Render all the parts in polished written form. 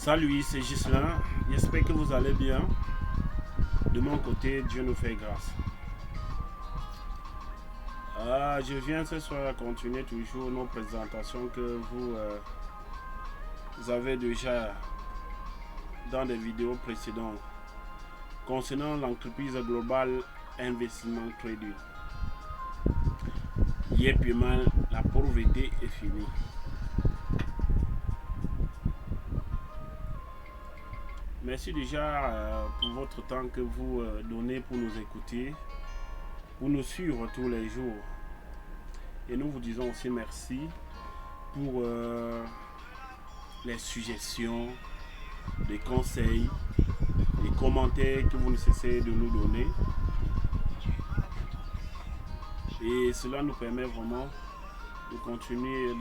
Salut, c'est Ghislain. J'espère que vous allez bien. De mon côté, Dieu nous fait grâce. Je viens ce soir à continuer toujours nos présentations que vous avez déjà dans des vidéos précédentes concernant l'entreprise Global Investment Trading. Yepiment, la pauvreté est finie. Merci déjà pour votre temps que vous donnez pour nous écouter, pour nous suivre tous les jours. Et nous vous disons aussi merci pour les suggestions, les conseils, les commentaires que vous ne cessez de nous donner. Et cela nous permet vraiment de continuer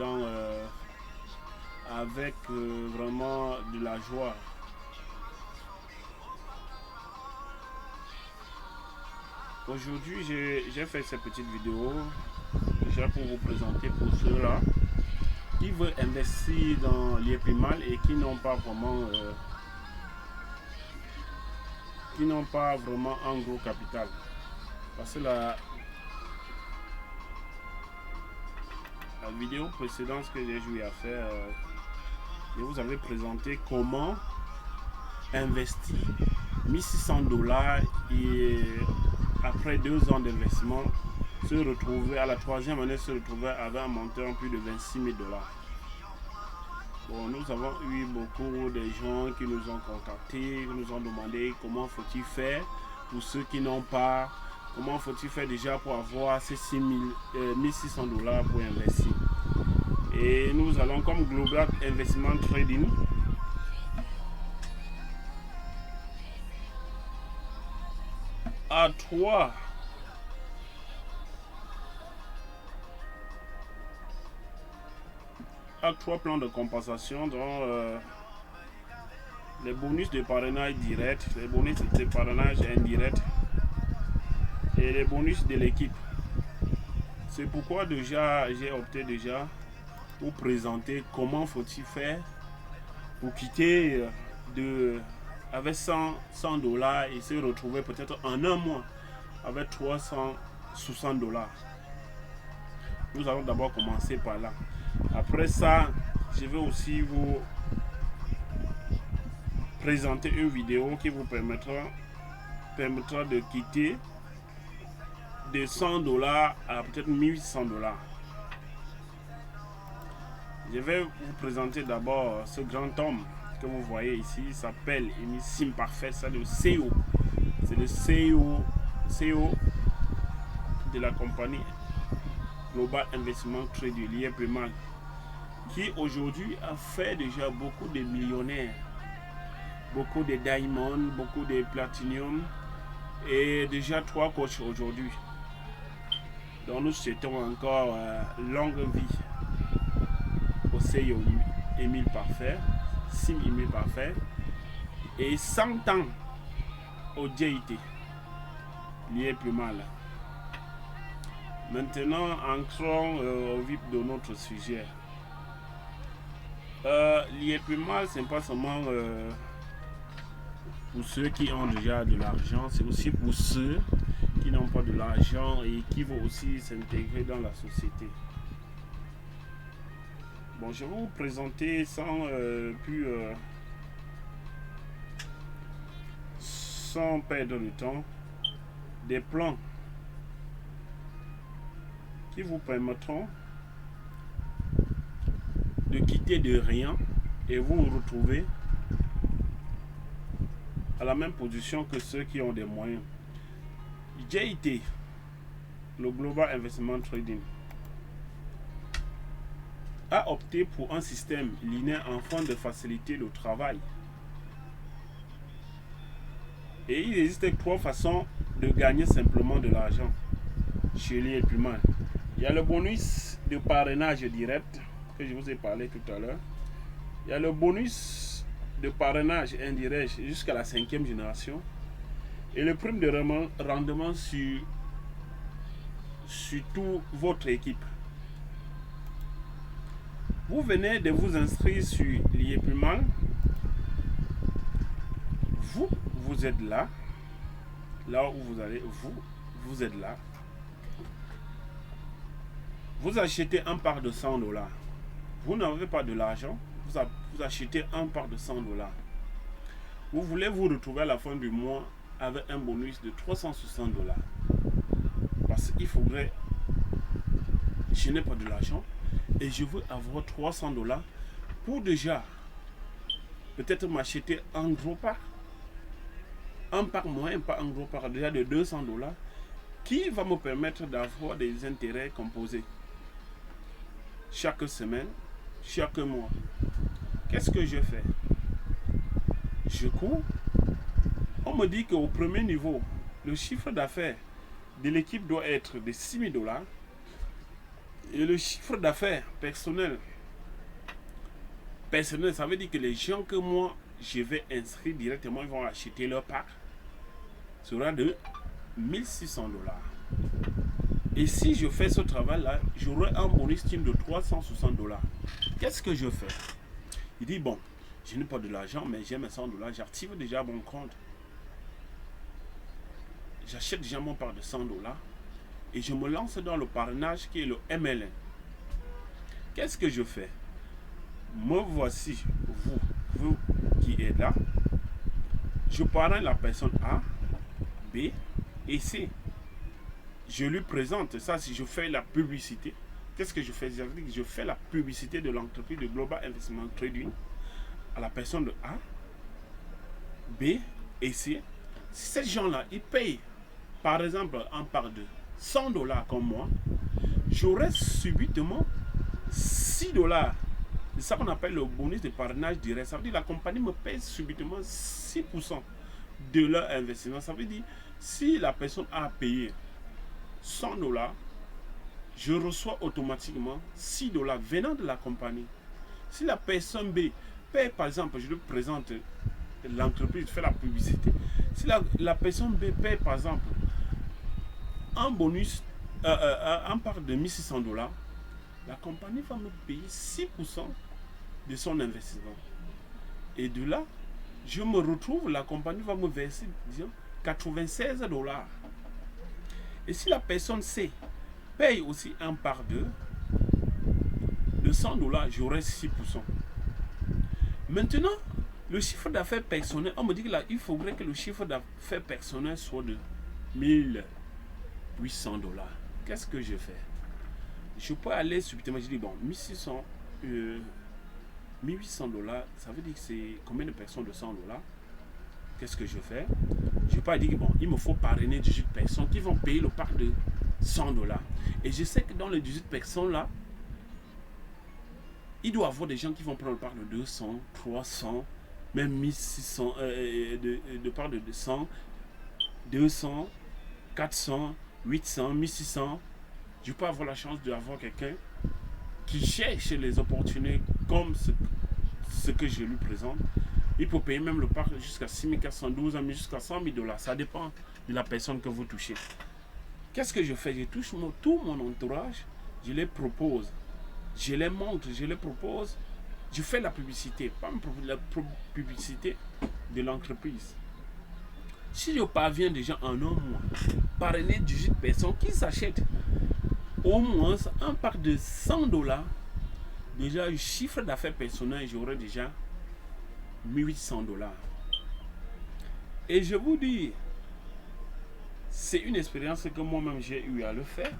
avec vraiment de la joie. Aujourd'hui, j'ai fait cette petite vidéo déjà pour vous présenter pour ceux-là qui veulent investir dans l'IEPMAL et qui n'ont pas vraiment un gros capital. Parce que la vidéo précédente que j'ai joué à faire, je vous avais présenté comment investir $1600 et après 2 ans d'investissement se retrouver à la 3e année se retrouver avec un montant plus de $26 000. Bon, nous avons eu beaucoup de gens qui nous ont contactés, qui nous ont demandé comment faut-il faire pour ceux qui n'ont pas, comment faut-il faire déjà pour avoir ces $1600 pour investir. Et nous allons comme Global Investment Trading à trois plans de compensation dont les bonus de parrainage direct, les bonus de parrainage indirect et les bonus de l'équipe. C'est pourquoi déjà j'ai opté déjà pour présenter comment faut-il faire pour quitter avec $100 et se retrouver peut-être en un mois avec $360. Nous allons d'abord commencer par là. Après ça, je vais aussi vous présenter une vidéo qui vous permettra de quitter de $100 à peut-être $1800. Je vais vous présenter d'abord ce grand homme que vous voyez ici. Il s'appelle Sim Parfait, c'est le CEO. C'est le CEO de la compagnie Global Investment Trading, l'IEPMAL, qui aujourd'hui a fait déjà beaucoup de millionnaires, beaucoup de diamond, beaucoup de platinum et déjà 3 coachs aujourd'hui. Donc nous souhaitons encore longue vie au CEO Emile Parfait, Sim Emile Parfait, et 100 ans au JIT, l'IEPMAL. Maintenant, entrons au vif de notre sujet. L'IEPMAL, c'est pas seulement pour ceux qui ont déjà de l'argent, c'est aussi pour ceux qui n'ont pas de l'argent et qui vont aussi s'intégrer dans la société. Bon, je vais vous présenter sans perdre de temps des plans qui vous permettront de quitter de rien et vous retrouver à la même position que ceux qui ont des moyens. JIT, le Global Investment Trading, a opté pour un système linéaire afin de faciliter le travail. Et il existe 3 façons de gagner simplement de l'argent chez l'IEPMAL. Il y a le bonus de parrainage direct que je vous ai parlé tout à l'heure. Il y a le bonus de parrainage indirect jusqu'à la 5e génération. Et le prime de rendement sur toute votre équipe. Vous venez de vous inscrire sur l'IEPMAL vous êtes là. Là où vous allez, vous êtes là. Vous achetez un part de 100 $. Vous n'avez pas de l'argent. Vous achetez un part de 100 $. Vous voulez vous retrouver à la fin du mois avec un bonus de 360 $. Parce qu'il faudrait... Je n'ai pas de l'argent et je veux avoir 300 $ pour déjà peut-être m'acheter un gros part. Un part moyen, pas un gros part, déjà de 200 $ qui va me permettre d'avoir des intérêts composés chaque semaine, chaque mois. Qu'est-ce que je fais? Je cours. On me dit qu'au premier niveau, le chiffre d'affaires de l'équipe doit être de 6 000 $. Et le chiffre d'affaires personnel, ça veut dire que les gens que moi, je vais inscrire directement, ils vont acheter leur part, sera de 1600 $. Et si je fais ce travail-là, j'aurai un bonus team de 360 $. Qu'est-ce que je fais? Il dit, bon, je n'ai pas de l'argent, mais j'ai mes 100 $, j'active déjà mon compte. J'achète déjà mon part de 100 $. Et je me lance dans le parrainage qui est le MLN. Qu'est-ce que je fais? Me voici, vous qui êtes là. Je parraine la personne A, B et C. Je lui présente ça. Si je fais la publicité, qu'est-ce que je fais? Je fais la publicité de l'entreprise de Global Investment Trading à la personne de A, B et C. Si ces gens-là, ils payent, par exemple, en part de 100 $ comme moi, j'aurai subitement 6 $. C'est ça qu'on appelle le bonus de parrainage direct. Ça veut dire que la compagnie me paye subitement 6% de leur investissement. Ça veut dire si la personne a payé 100 $, je reçois automatiquement 6 $ venant de la compagnie. Si la personne B paye, par exemple, je lui présente l'entreprise, je fais la publicité. Si la personne B paye, par exemple, un bonus, un part de 1600 $, la compagnie va me payer 6% de son investissement. Et de là, je me retrouve, la compagnie va me verser, disons, 96 $. Et si la personne C paye aussi un part de 100 $, j'aurai 6%. Maintenant, le chiffre d'affaires personnel, on me dit qu'il faudrait que le chiffre d'affaires personnel soit de 1800 $. Qu'est-ce que je fais? Je peux aller subitement, je dis bon, 1800 $, ça veut dire que c'est combien de personnes de 100 $? Qu'est-ce que je fais? Je peux dire que bon, il me faut parrainer 18 personnes qui vont payer le part de 100 $. Et je sais que dans les 18 personnes là, il doit y avoir des gens qui vont prendre le part de 200, 300, même 1600, de part de 200, 200, 400, 800, 1600. Je peux avoir la chance d'avoir quelqu'un qui cherche les opportunités comme ce que je lui présente. Il peut payer même le parc jusqu'à 6412 000, jusqu'à 100 000 $. Ça dépend de la personne que vous touchez. Qu'est-ce que je fais? Je touche tout mon entourage, je les propose, je les montre, je les propose, je fais la publicité, pas la publicité de l'entreprise. Si je parviens déjà en un mois, parrainer 18 personnes qui s'achètent au moins un part de 100 $, déjà le chiffre d'affaires personnel, j'aurai déjà 1800 $. Et je vous dis, c'est une expérience que moi-même j'ai eu à le faire.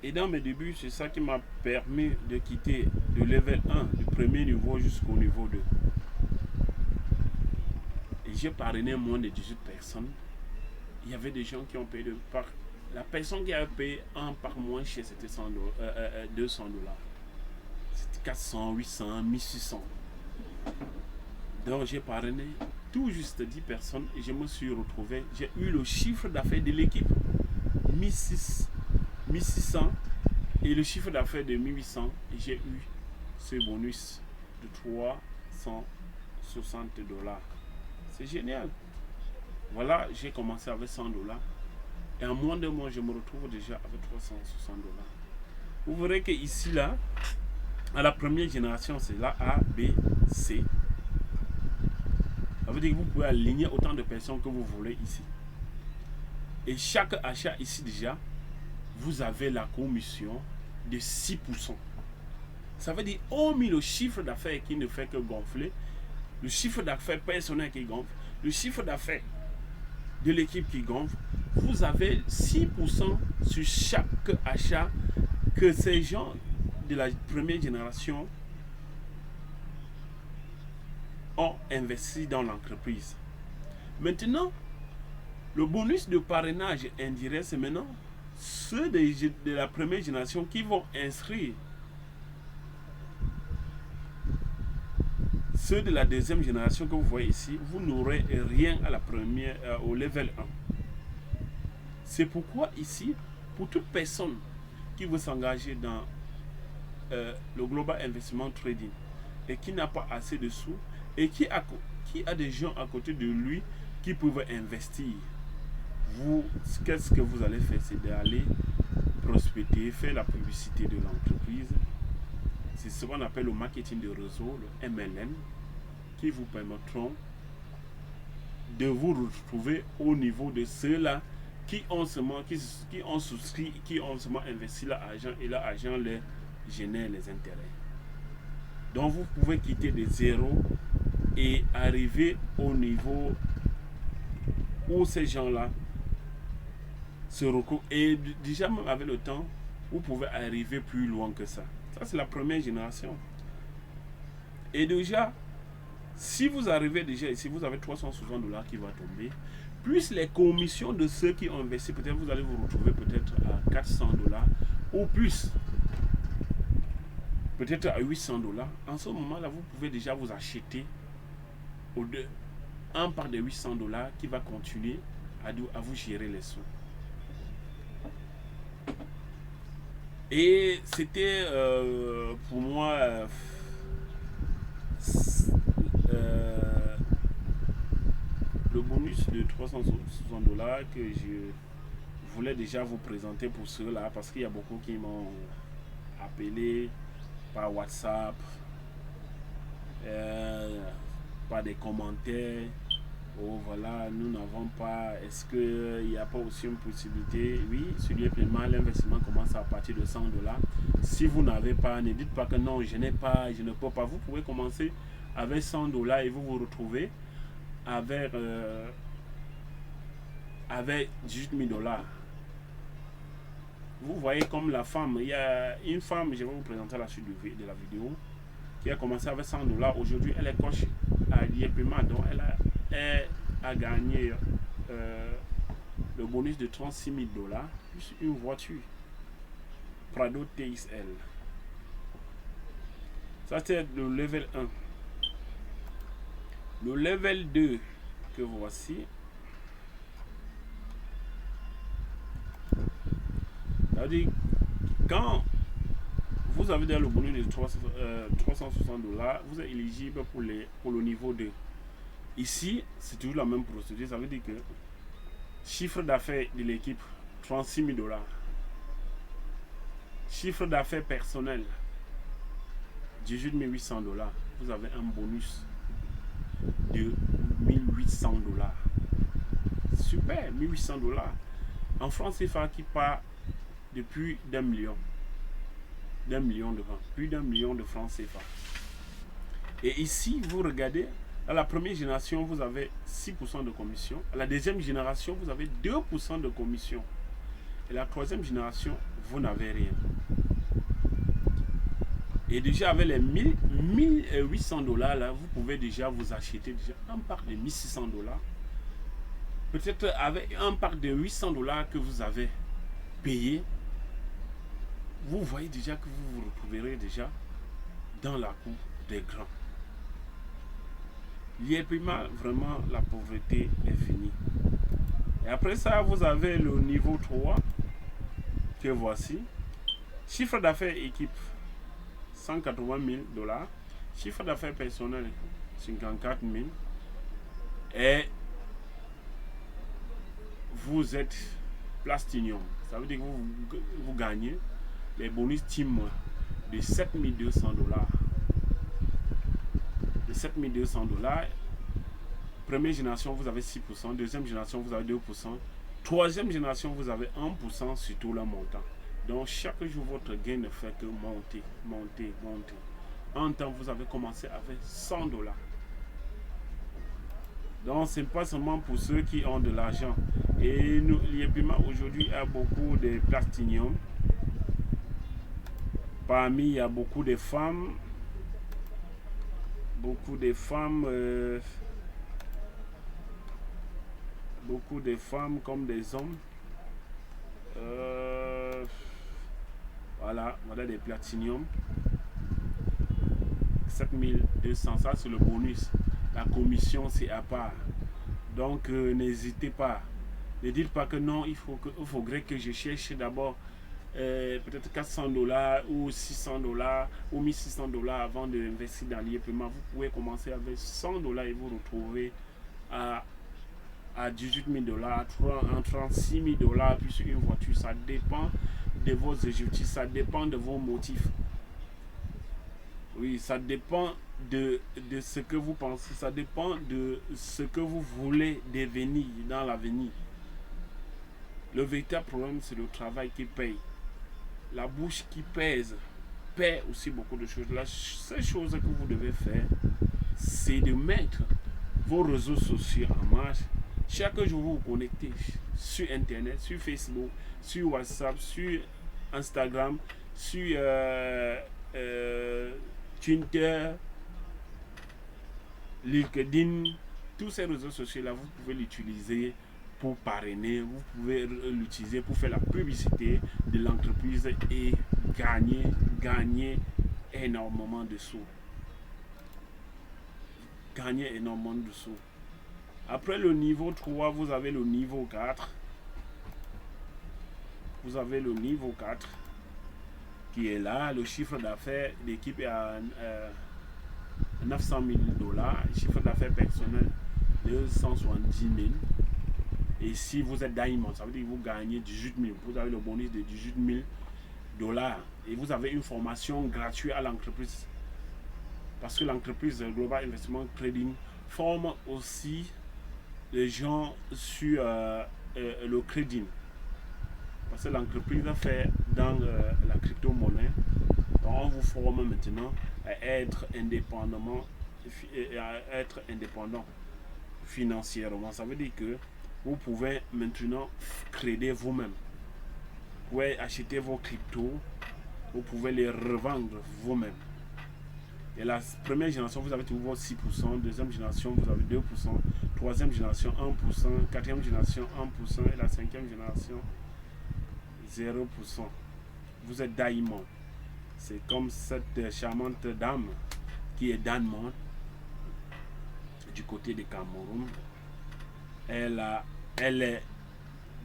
Et dans mes débuts, c'est ça qui m'a permis de quitter le level 1, du premier niveau jusqu'au niveau 2. Et j'ai parrainé moins de 18 personnes. Il y avait des gens qui ont payé de part. La personne qui avait payé un par moins cher, c'était 200 $. C'était 400, 800, 1600. Donc j'ai parrainé tout juste 10 personnes et je me suis retrouvé. J'ai eu le chiffre d'affaires de l'équipe 1600 et le chiffre d'affaires de 1800. Et j'ai eu ce bonus de 360 $. C'est génial. Voilà, j'ai commencé avec 100 $. Et en moins de mois, je me retrouve déjà avec 360 $. Vous verrez que ici, là, à la première génération, c'est là A, B, C. Ça veut dire que vous pouvez aligner autant de personnes que vous voulez ici. Et chaque achat ici déjà, vous avez la commission de 6%. Ça veut dire, hormis le chiffre d'affaires qui ne fait que gonfler, le chiffre d'affaires personnel qui gonfle, le chiffre d'affaires de l'équipe qui gonfle, vous avez 6% sur chaque achat que ces gens de la première génération ont investi dans l'entreprise. Maintenant, le bonus de parrainage indirect, c'est maintenant ceux de la première génération qui vont inscrire ceux de la deuxième génération que vous voyez ici. Vous n'aurez rien à la première, au level 1. C'est pourquoi ici, pour toute personne qui veut s'engager dans le Global Investment Trading et qui n'a pas assez de sous et qui a des gens à côté de lui qui peuvent investir, qu'est-ce que vous allez faire? C'est d'aller prospecter, faire la publicité de l'entreprise. C'est ce qu'on appelle le marketing de réseau, le MLM, qui vous permettront de vous retrouver au niveau de ceux-là qui ont souscrit, qui ont seulement investi leur argent et leur argent les génère les intérêts. Donc vous pouvez quitter de zéro et arriver au niveau où ces gens-là se recoupent. Et déjà même avec le temps, vous pouvez arriver plus loin que ça. Ça, c'est la première génération. Et déjà, si vous arrivez déjà ici, vous avez 360 $ qui va tomber. Plus les commissions de ceux qui ont investi, peut-être vous allez vous retrouver peut-être à 400 $ ou plus. Peut-être à 800 $. En ce moment-là, vous pouvez déjà vous acheter un part de 800 $ qui va continuer à vous gérer les sous. Et c'était pour moi le bonus de 360 $ que je voulais déjà vous présenter pour ceux-là, parce qu'il y a beaucoup qui m'ont appelé par WhatsApp, par des commentaires. Oh voilà, nous n'avons pas, est-ce qu'il n'y a pas aussi une possibilité? Oui, sur le paiement, l'investissement commence à partir de 100 $. Si vous n'avez pas, ne dites pas que non, je n'ai pas, je ne peux pas. Vous pouvez commencer avec 100 $ et vous vous retrouvez avec 18 000 $. Vous voyez comme la femme, il y a une femme, je vais vous présenter la suite de la vidéo, qui a commencé avec 100 $. Aujourd'hui, elle est coach à l'IEPMA, donc elle a gagné le bonus de 36 000 $ plus une voiture Prado TXL. Ça, c'est le level 1. Le level 2 que voici, c'est-à-dire quand vous avez déjà le bonus de 360 $, vous êtes éligible pour le niveau 2. Ici, c'est toujours la même procédure. Ça veut dire que chiffre d'affaires de l'équipe, 36 000 $. Chiffre d'affaires personnel, 18 800 $. Vous avez un bonus de 1800 $. Super, 1800 $. En France CFA qui part depuis d'1 million. D'1 million de francs. Plus d'1 million de francs CFA. Et ici, vous regardez, à la première génération, vous avez 6% de commission. À la deuxième génération, vous avez 2% de commission. Et la troisième génération, vous n'avez rien. Et déjà avec les 1800 $ là, vous pouvez déjà vous acheter déjà un pack de 1600 $. Peut-être avec un pack de 800 $ que vous avez payé, vous voyez déjà que vous vous retrouverez déjà dans la cour des grands. L'IEPMA, vraiment, la pauvreté est finie. Et après ça, vous avez le niveau 3 que voici. Chiffre d'affaires équipe, 180 000 $. Chiffre d'affaires personnel, 54 000. Et vous êtes Platinum. Ça veut dire que vous gagnez les bonus team de 7 200 $. De 7 200 $. Première génération, vous avez 6%. Deuxième génération, vous avez 2%. Troisième génération, vous avez 1% sur tout le montant. Donc, chaque jour, votre gain ne fait que monter, monter, monter. En temps, vous avez commencé avec $100. Donc, ce n'est pas seulement pour ceux qui ont de l'argent. Et l'IEPIMA aujourd'hui a beaucoup de platinium. Parmi, il y a beaucoup de femmes. Beaucoup de femmes comme des hommes. Voilà des platinium. 7200, ça c'est le bonus. La commission c'est à part. Donc n'hésitez pas. Ne dites pas que non, il faudrait que je cherche d'abord peut-être $400 ou $600 ou $1600 avant d'investir dans l'IEPMA. Vous pouvez commencer avec $100 et vous retrouvez à $18 000, à $36 000, puis sur une voiture. Ça dépend de vos objectifs, ça dépend de vos motifs. Oui, ça dépend de ce que vous pensez, ça dépend de ce que vous voulez devenir dans l'avenir. Le véritable problème, c'est le travail qui paye. La bouche qui pèse paie aussi beaucoup de choses. La seule chose que vous devez faire, c'est de mettre vos réseaux sociaux en marche. Chaque jour, vous vous connectez sur Internet, sur Facebook, sur WhatsApp, sur Instagram, sur Twitter, LinkedIn. Tous ces réseaux sociaux-là, vous pouvez l'utiliser pour parrainer, vous pouvez l'utiliser pour faire la publicité de l'entreprise et gagner énormément de sous. Gagner énormément de sous. Après le niveau 3, vous avez le niveau 4. Vous avez le niveau 4 qui est là. Le chiffre d'affaires d'équipe est à $900 000. Chiffre d'affaires personnel de 170 000. Et si vous êtes Diamond, ça veut dire que vous gagnez 18 000. Vous avez le bonus de 18 000 $. Et vous avez une formation gratuite à l'entreprise. Parce que l'entreprise Global Investment Trading forme aussi les gens sur le crédit. Parce que l'entreprise a fait dans la crypto-monnaie. Donc on vous forme maintenant à être indépendant financièrement. Ça veut dire que vous pouvez maintenant créer vous-même. Vous pouvez acheter vos cryptos, vous pouvez les revendre vous-même. Et la première génération, vous avez toujours 6%, deuxième génération, vous avez 2%, troisième génération, 1%, quatrième génération, 1%, et la cinquième génération, 0%. Vous êtes Diamond. C'est comme cette charmante dame qui est Diamond du côté de Cameroun. Elle est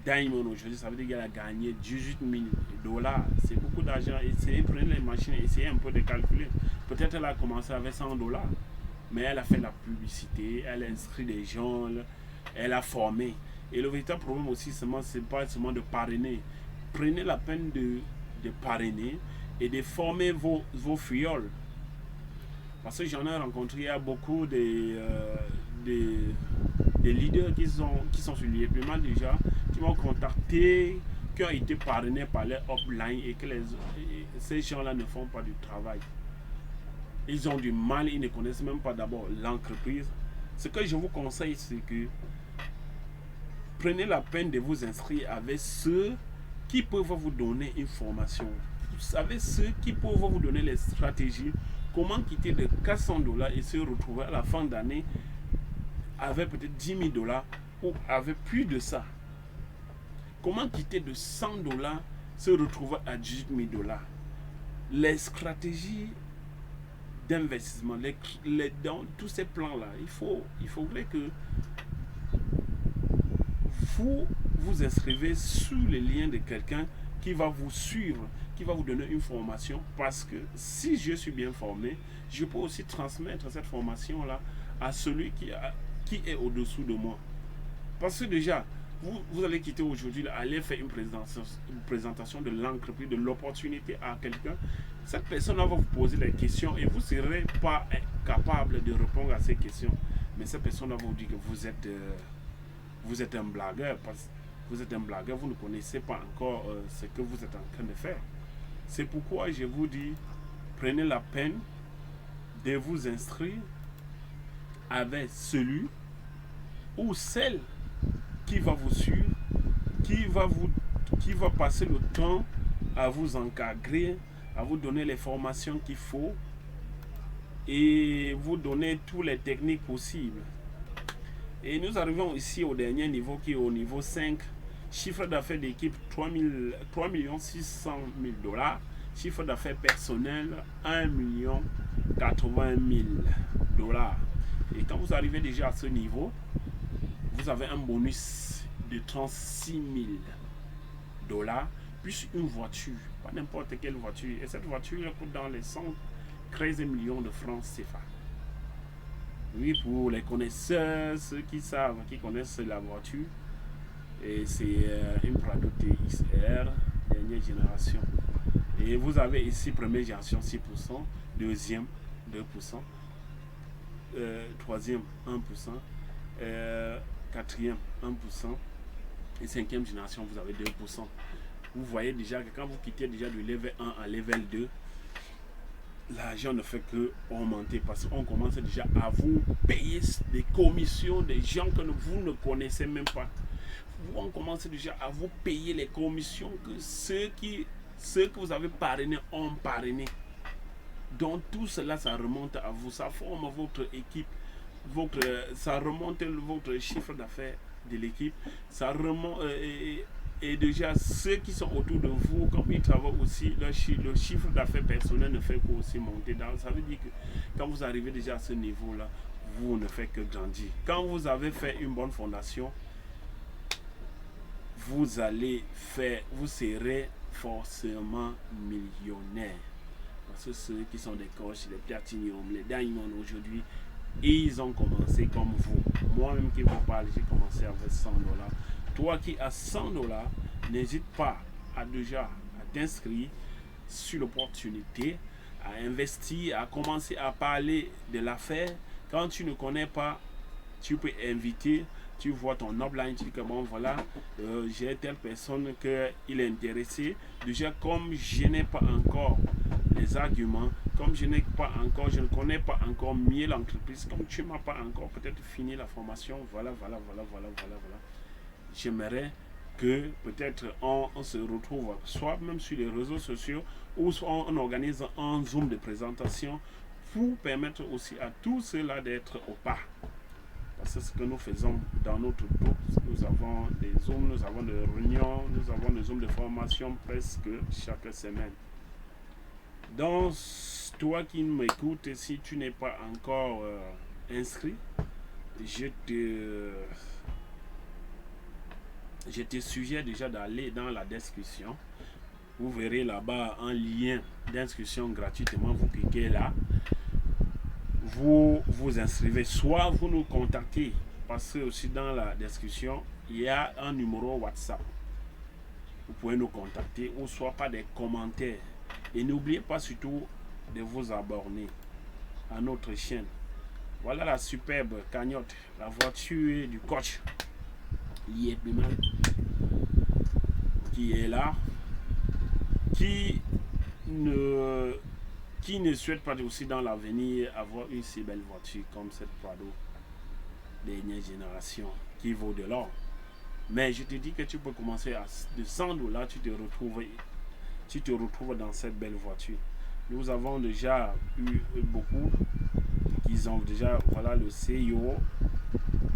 Diamond aujourd'hui, ça veut dire qu'elle a gagné 18 000 $. C'est beaucoup d'argent. Essayez, prenez les machines, essayez un peu de calculer. Peut-être elle a commencé avec $100, mais elle a fait la publicité, elle a inscrit des gens, elle a formé. Et le véritable problème aussi, c'est pas seulement de parrainer. Prenez la peine de parrainer et de former vos fioles. Parce que j'en ai rencontré, il y a beaucoup de leaders qui sont sur l'IEPMA déjà, qui m'ont contacté, qui ont été parrainés par les upline et que ces gens-là ne font pas du travail. Ils ont du mal, ils ne connaissent même pas d'abord l'entreprise. Ce que je vous conseille, c'est que prenez la peine de vous inscrire avec ceux qui peuvent vous donner une formation. Vous savez, ceux qui peuvent vous donner les stratégies, comment quitter de $400 et se retrouver à la fin d'année avec peut-être 10 000 $ ou avec plus de ça. Comment quitter de $100 se retrouver à 18 000 $. Les stratégies d'investissement, dans tous ces plans-là, il faudrait que vous inscrivez sur les liens de quelqu'un qui va vous suivre, qui va vous donner une formation, parce que si je suis bien formé, je peux aussi transmettre cette formation-là à celui qui est au-dessous de moi. Parce que déjà, vous allez quitter aujourd'hui, aller faire une présentation de l'entreprise, de l'opportunité à quelqu'un. Cette personne va vous poser des questions et vous ne serez pas capable de répondre à ces questions. Mais ces personnes vont vous dire que vous êtes un blagueur. Vous êtes un blagueur, vous ne connaissez pas encore ce que vous êtes en train de faire. C'est pourquoi je vous dis, prenez la peine de vous inscrire avec celui ou celle qui va vous suivre, qui va passer le temps à vous encadrer, à vous donner les formations qu'il faut et vous donner toutes les techniques possibles. Et nous arrivons ici au dernier niveau qui est au niveau 5. Chiffre d'affaires d'équipe 3 600 000 $. Chiffre d'affaires personnel 1 80 000 $. Et quand vous arrivez déjà à ce niveau, vous avez un bonus de 36 000 $, plus une voiture, pas n'importe quelle voiture. Et cette voiture coûte dans les 113 millions de francs CFA. Oui, pour les connaisseurs, ceux qui savent, qui connaissent la voiture, et c'est une Prado TXR, dernière génération. Et vous avez ici première génération 6%, deuxième 2%, troisième 1%, quatrième 1%, et cinquième génération vous avez 2%. Vous voyez déjà que quand vous quittez déjà du level 1 à level 2, l'argent ne fait que augmenter parce qu'on commence déjà à vous payer des commissions des gens que vous ne connaissez même pas. On commence déjà à vous payer les commissions que ceux que vous avez parrainés ont parrainé. Donc tout cela, ça remonte à vous, ça forme votre équipe, ça remonte votre chiffre d'affaires de l'équipe, ça remonte et déjà ceux qui sont autour de vous, comme ils travaillent aussi, le chiffre d'affaires personnel ne fait qu'aussi monter. Ça veut dire que quand vous arrivez déjà à ce niveau-là, vous ne faites que grandir. Quand vous avez fait une bonne fondation, vous serez forcément millionnaire. Parce que ceux qui sont des coachs, les platinium, les diamond aujourd'hui, ils ont commencé comme vous. Moi-même qui vous parle, j'ai commencé avec 100 $. Toi qui as 100 $, n'hésite pas à t'inscrire sur l'opportunité, à investir, à commencer à parler de l'affaire. Quand tu ne connais pas, tu peux inviter, tu vois ton upline, tu dis que bon voilà, j'ai telle personne qu'il est intéressé. Déjà comme je n'ai pas encore les arguments, comme je ne connais pas encore mieux l'entreprise, comme tu ne m'as pas encore peut-être fini la formation, voilà. J'aimerais que peut-être on se retrouve soit même sur les réseaux sociaux ou soit on organise un Zoom de présentation pour permettre aussi à tous ceux-là d'être au pas. Parce que ce que nous faisons dans notre groupe, nous avons des Zooms, nous avons des réunions, nous avons des Zooms de formation presque chaque semaine. Donc, toi qui m'écoutes, si tu n'es pas encore inscrit, je te suggère déjà d'aller dans la description. Vous verrez là-bas un lien d'inscription gratuitement. Vous cliquez là. Vous vous inscrivez. Soit vous nous contactez. Parce que aussi dans la description, il y a un numéro WhatsApp. Vous pouvez nous contacter. Ou soit par des commentaires. Et n'oubliez pas surtout de vous abonner à notre chaîne. Voilà la superbe cagnotte. La voiture du coach. Liepimal, qui est là, qui ne souhaite pas aussi dans l'avenir avoir une si belle voiture comme cette Prado dernière génération qui vaut de l'or. Mais je te dis que tu peux commencer de 100 $, tu te retrouves dans cette belle voiture. Nous avons déjà eu beaucoup qui ont déjà, voilà le CEO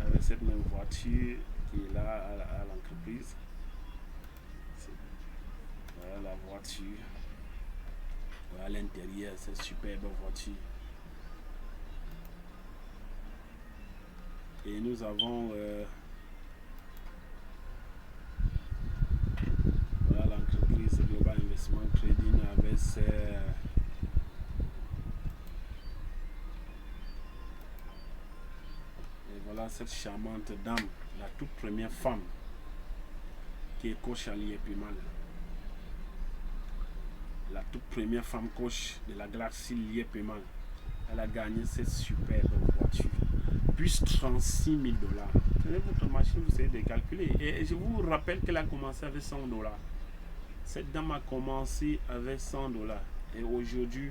avec cette même voiture qui est là à l'entreprise. Voilà la voiture. Voilà l'intérieur, cette superbe voiture. Et nous avons voilà l'entreprise Global Investment Trading avec ses voilà cette charmante dame, la toute première femme qui est coach à Liepimal. La toute première femme coach de la galaxie Liepimal. Elle a gagné cette superbe voiture. plus 36 000 dollars. Prenez votre machine, vous essayez de calculer. Et je vous rappelle qu'elle a commencé avec 100 dollars. Cette dame a commencé avec 100 dollars. Et aujourd'hui,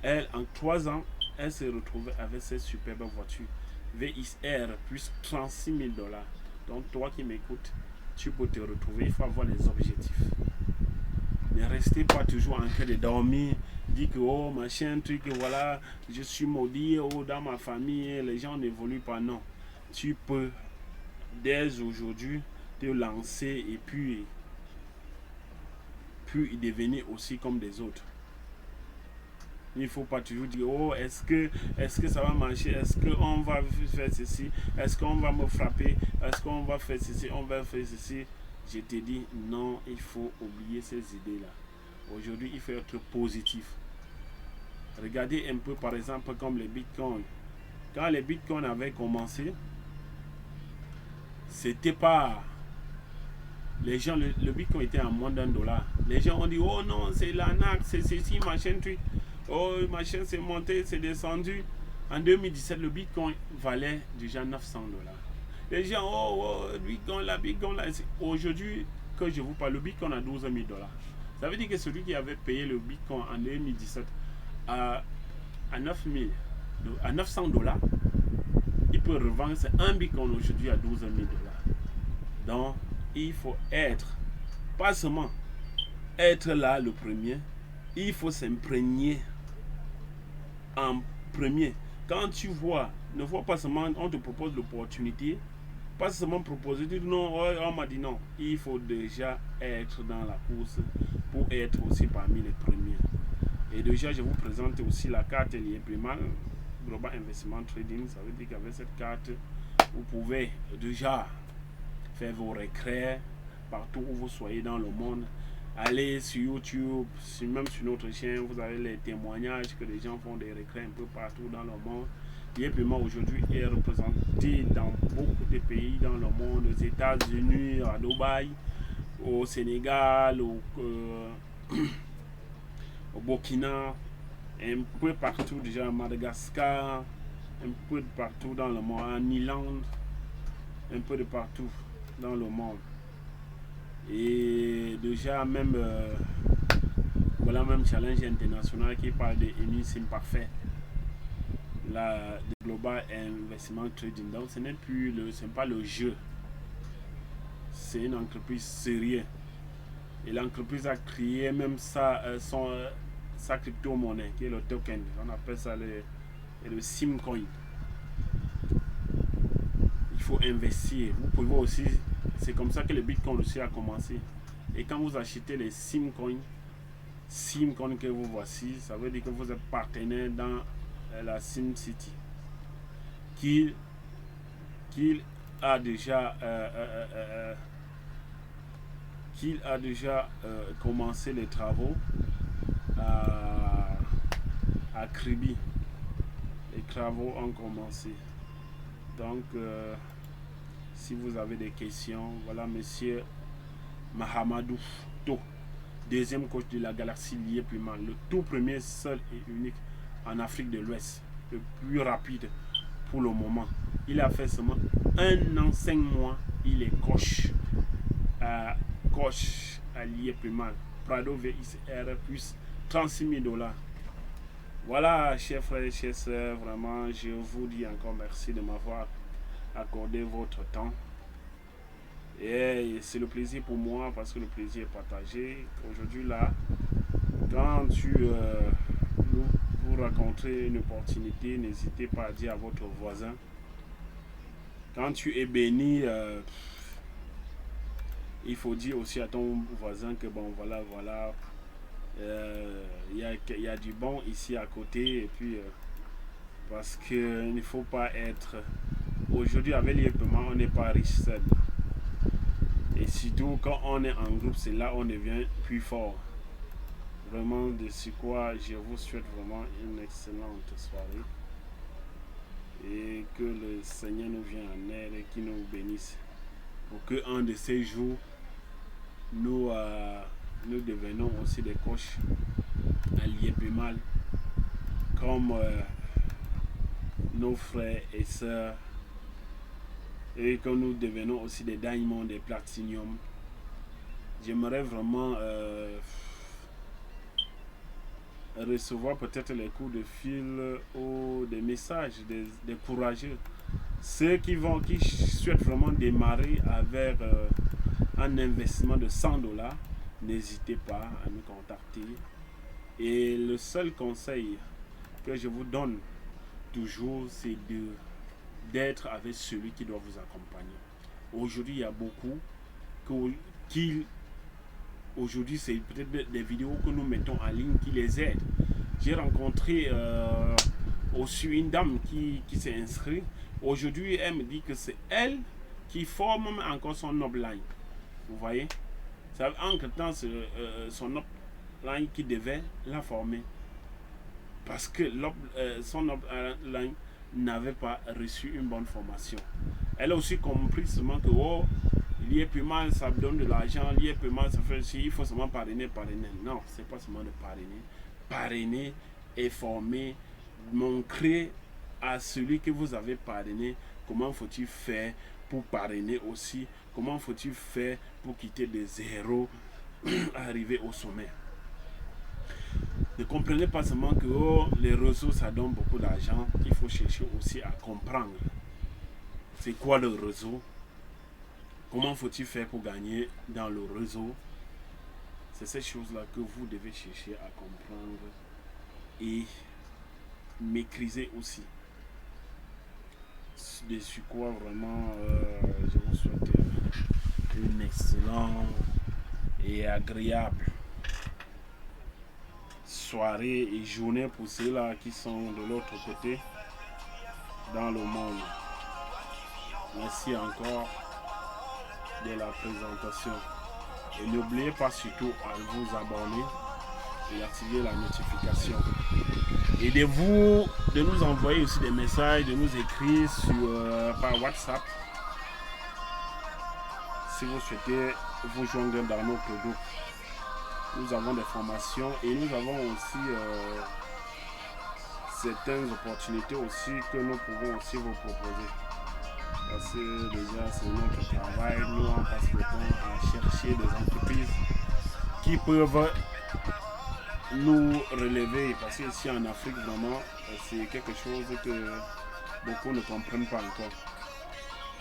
elle, en 3 ans, elle s'est retrouvée avec cette superbe voiture. VXR plus 36 000 dollars. Donc, toi qui m'écoutes, tu peux te retrouver. Il faut avoir les objectifs. Ne restez pas toujours en train de dormir. Dit que, oh, machin, truc, voilà, je suis maudit, oh, dans ma famille, les gens n'évoluent pas. Non. Tu peux, dès aujourd'hui, te lancer et puis devenir aussi comme des autres. Il ne faut pas toujours dire, oh, est-ce que ça va marcher? Est-ce qu'on va faire ceci? Est-ce qu'on va me frapper? Est-ce qu'on va faire ceci? On va faire ceci? Je te dis, non, il faut oublier ces idées-là. Aujourd'hui, il faut être positif. Regardez un peu, par exemple, comme les bitcoins. Quand les bitcoins avaient commencé, c'était pas... Les gens, le bitcoin était à moins d'$1. Les gens ont dit, oh non, c'est l'arnaque, c'est ceci, machin, truc. Oh, machin, c'est monté, c'est descendu. En 2017, le bitcoin valait déjà 900 dollars. Les gens, oh, bitcoin là. Aujourd'hui, que je vous parle, le bitcoin a 12 000 dollars. Ça veut dire que celui qui avait payé le bitcoin en 2017 à 900 dollars, il peut revendre un bitcoin aujourd'hui à 12 000 dollars. Donc, il faut être, pas seulement être là le premier, il faut s'imprégner en premier. Quand tu vois, ne vois pas seulement, on te propose l'opportunité, pas seulement proposer, dire non, on m'a dit non. Il faut déjà être dans la course pour être aussi parmi les premiers. Et déjà, je vous présente aussi la carte Lieprimal Global Investment Trading. Ça veut dire qu'avec cette carte, vous pouvez déjà faire vos récrés partout où vous soyez dans le monde. Allez sur YouTube, même sur notre chaîne, vous avez les témoignages que les gens font des récrés un peu partout dans le monde. Lieprimal aujourd'hui est représenté dans beaucoup de pays dans le monde, aux États-Unis, à Dubaï, au Sénégal, au Burkina, un peu partout déjà à Madagascar, un peu de partout dans le monde, en Irlande, un peu de partout dans le monde. Et déjà même voilà, même challenge international qui parle de Emis Imparfait, la de Global Investment Trading. Donc ce n'est plus c'est pas le jeu, c'est une entreprise sérieuse. Et l'entreprise a créé même sa crypto-monnaie qui est le token. On appelle ça le Simcoin. Il faut investir. Vous pouvez aussi, c'est comme ça que le Bitcoin aussi a commencé. Et quand vous achetez les Simcoin que vous voici, ça veut dire que vous êtes partenaire dans la SimCity. Qu'il a déjà commencé les travaux à Kribi. Les travaux ont commencé. Donc, si vous avez des questions, voilà, monsieur Mahamadou To, deuxième coach de la galaxie Lieprimal, le tout premier, seul et unique en Afrique de l'Ouest, le plus rapide pour le moment. Il a fait seulement 1 an, 5 mois, il est coach à Lieprimal. Prado VXR plus 36 000 dollars. Voilà, chers frères et chers sœurs, vraiment, je vous dis encore merci de m'avoir accordé votre temps. Et c'est le plaisir pour moi parce que le plaisir est partagé. Aujourd'hui, là, quand vous rencontrez une opportunité, n'hésitez pas à dire à votre voisin. Quand tu es béni, il faut dire aussi à ton voisin que bon, voilà, il y a du bon ici à côté. Et puis, parce qu'il ne faut pas être... Aujourd'hui, avec Lieprimal, on n'est pas riche seul. Et surtout, quand on est en groupe, c'est là on devient plus fort. Vraiment, de ce quoi je vous souhaite vraiment une excellente soirée. Et que le Seigneur nous vienne en aide et qu'il nous bénisse. Pour qu'un de ces jours, nous devenons aussi des coachs à Lieprimal. Comme nos frères et sœurs et que nous devenons aussi des diamonds, des platinium. J'aimerais vraiment recevoir peut-être les coups de fil ou des messages des courageux. Ceux qui souhaitent vraiment démarrer avec un investissement de 100 $, n'hésitez pas à nous contacter. Et le seul conseil que je vous donne toujours, c'est d'être avec celui qui doit vous accompagner. Aujourd'hui, il y a beaucoup qui aujourd'hui, c'est peut-être des vidéos que nous mettons en ligne qui les aident. J'ai rencontré aussi une dame qui s'est inscrite. Aujourd'hui, elle me dit que c'est elle qui forme encore son upline. Vous voyez? Entre temps, c'est son upline qui devait la former. Parce que son upline n'avait pas reçu une bonne formation. Elle a aussi compris seulement que lié paiement, ça donne de l'argent, lié paiement, ça fait aussi, il faut seulement parrainer. Non, c'est pas seulement de parrainer. Parrainer et former, montrer à celui que vous avez parrainé comment faut-il faire pour parrainer aussi, comment faut-il faire pour quitter de zéro, arriver au sommet. Ne comprenez pas seulement que les réseaux ça donne beaucoup d'argent, il faut chercher aussi à comprendre c'est quoi le réseau. Comment faut-il faire pour gagner dans le réseau? C'est ces choses-là que vous devez chercher à comprendre et maîtriser aussi. De quoi vraiment, je vous souhaite une excellente et agréable soirée et journée pour ceux-là qui sont de l'autre côté dans le monde. Merci encore de la présentation. Et n'oubliez pas surtout à vous abonner et activer la notification. Aidez-vous de nous envoyer aussi des messages, de nous écrire par WhatsApp si vous souhaitez vous joindre dans notre groupe. Nous avons des formations et nous avons aussi certaines opportunités aussi que nous pouvons aussi vous proposer. Parce que déjà c'est notre travail, nous on passe le temps à chercher des entreprises qui peuvent nous relever, parce que ici en Afrique vraiment c'est quelque chose que beaucoup ne comprennent pas encore.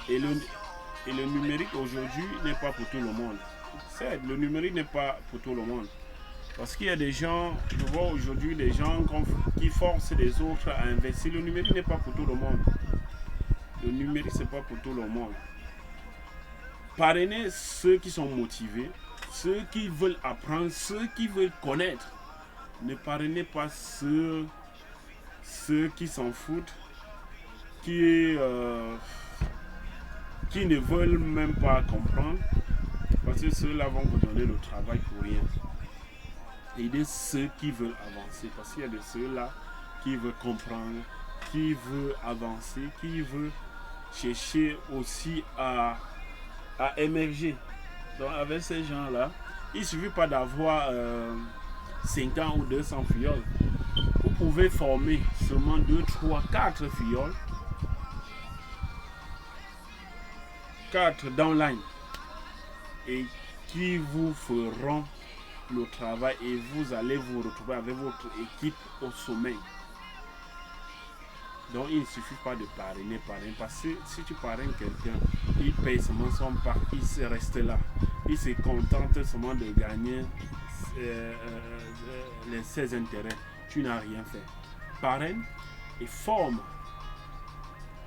Et le numérique aujourd'hui n'est pas pour tout le monde. Certes, le numérique n'est pas pour tout le monde. Parce qu'il y a des gens, je vois aujourd'hui des gens qui forcent les autres à investir. Le numérique n'est pas pour tout le monde. Le numérique, c'est pas pour tout le monde. Parrainez ceux qui sont motivés, ceux qui veulent apprendre, ceux qui veulent connaître. Ne parrainez pas ceux qui s'en foutent, qui ne veulent même pas comprendre. Parce que ceux-là vont vous donner le travail pour rien. Aidez ceux qui veulent avancer. Parce qu'il y a de ceux-là qui veulent comprendre, qui veulent avancer, qui veulent chercher aussi à émerger. Donc avec ces gens-là, il ne suffit pas d'avoir 50 ou 200 fioles. Vous pouvez former seulement 2, 3, 4 fioles. 4 downline. Et qui vous feront le travail et vous allez vous retrouver avec votre équipe au sommet. Donc il ne suffit pas de parrainer, parce que si tu parraines quelqu'un, il paye seulement son part, il se reste là. Il se contente seulement de gagner ses intérêts. Tu n'as rien fait. Parraine et forme.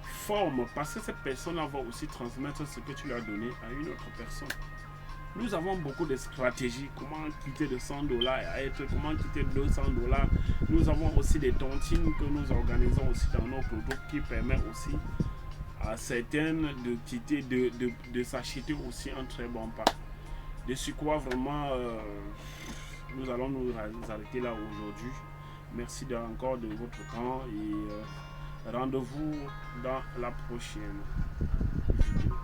Forme, parce que cette personne-là va aussi transmettre ce que tu lui as donné à une autre personne. Nous avons beaucoup de stratégies, comment quitter de 100 $, comment quitter 200 $. Nous avons aussi des tontines que nous organisons aussi dans notre groupe qui permet aussi à certaines de quitter, de s'acheter aussi un très bon pas. De ce quoi vraiment nous allons nous arrêter là aujourd'hui. Merci encore de votre temps et rendez-vous dans la prochaine vidéo.